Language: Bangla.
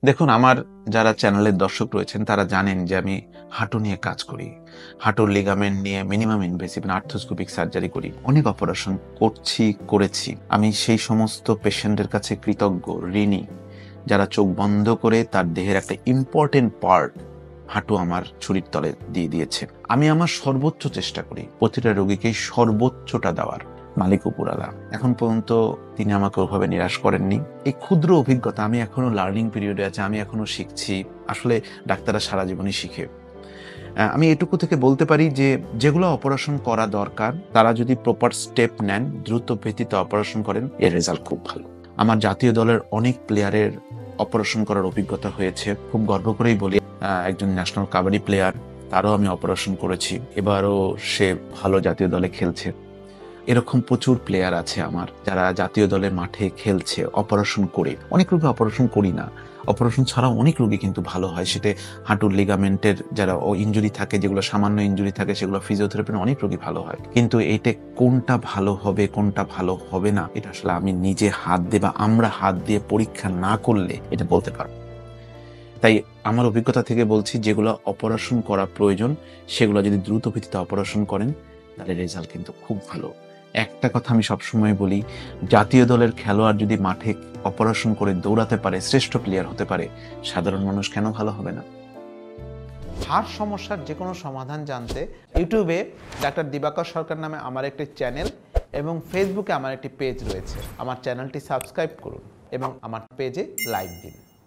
দেখুন, আমার যারা চ্যানেলের দর্শক রয়েছেন তারা জানেন যে আমি হাঁটু নিয়ে কাজ করি। হাঁটুর লিগামেন্ট নিয়ে মিনিমাম ইনভেসিভ আর্থ্রোস্কোপিক সার্জারি করি। অনেক অপারেশন করেছি। আমি সেই সমস্ত পেশেন্টদের কাছে কৃতজ্ঞ, ঋণী যারা চোখ বন্ধ করে তার দেহের একটা ইম্পর্টেন্ট পার্ট হাঁটু আমার ছুরির তলে দিয়ে দিয়েছে। আমি আমার সর্বোচ্চ চেষ্টা করি প্রতিটা রোগীকে সর্বোচ্চটা দেওয়ার। মালিক উপরালা এখন পর্যন্ত তিনি আমাকে ওভাবে নিরাশ করেননি। এই ক্ষুদ্র অভিজ্ঞতা, আমি এখনো লার্নিং পিরিয়ডে আছি, আমি এখনো শিখছি। আসলে ডাক্তাররা সারা জীবনই শিখে। আমি এটুকু থেকে বলতে পারি যে যেগুলো অপারেশন করা দরকার তারা যদি প্রপার স্টেপ নেন, দ্রুত ভিত্তিতে অপারেশন করেন, এর রেজাল্ট খুব ভালো। আমার জাতীয় দলের অনেক প্লেয়ারের অপারেশন করার অভিজ্ঞতা হয়েছে। খুব গর্ব করেই বলি, একজন ন্যাশনাল কাবাডি প্লেয়ার, তারও আমি অপারেশন করেছি। এবারও সে ভালো জাতীয় দলে খেলছে। এরকম প্রচুর প্লেয়ার আছে আমার যারা জাতীয় দলের মাঠে খেলছে অপারেশন করে। অনেক রোগী অপারেশন করি না, অপারেশন ছাড়াও অনেক রোগী কিন্তু ভালো হয়। সেটা হাঁটুর লিগামেন্টের যারা ইনজুরি থাকে, যেগুলো সামান্য ইনজুরি থাকে, সেগুলো ফিজিওথেরাপির অনেক রোগী ভালো হয়। কিন্তু এইটা কোনটা ভালো হবে কোনটা ভালো হবে না, এটা আসলে আমি নিজে হাত দিয়ে বা আমরা হাত দিয়ে পরীক্ষা না করলে এটা বলতে পারবো। তাই আমার অভিজ্ঞতা থেকে বলছি, যেগুলো অপারেশন করা প্রয়োজন সেগুলো যদি দ্রুত ভিত্তিতে অপারেশন করেন তাহলে রেজাল্ট কিন্তু খুব ভালো। একটা কথা আমি সবসময় বলি, জাতীয় দলের খেলোয়াড় যদি মাঠে অপারেশন করে দৌড়াতে পারে, শ্রেষ্ঠ প্লেয়ার হতে পারে, সাধারণ মানুষ কেন ভালো হবে না? হাড় সমস্যার যে কোনো সমাধান জানতে ইউটিউবে ডাক্তার দিবাকর সরকার নামে আমার একটি চ্যানেল এবং ফেসবুকে আমার একটি পেজ রয়েছে। আমার চ্যানেলটি সাবস্ক্রাইব করুন এবং আমার পেজে লাইক দিন।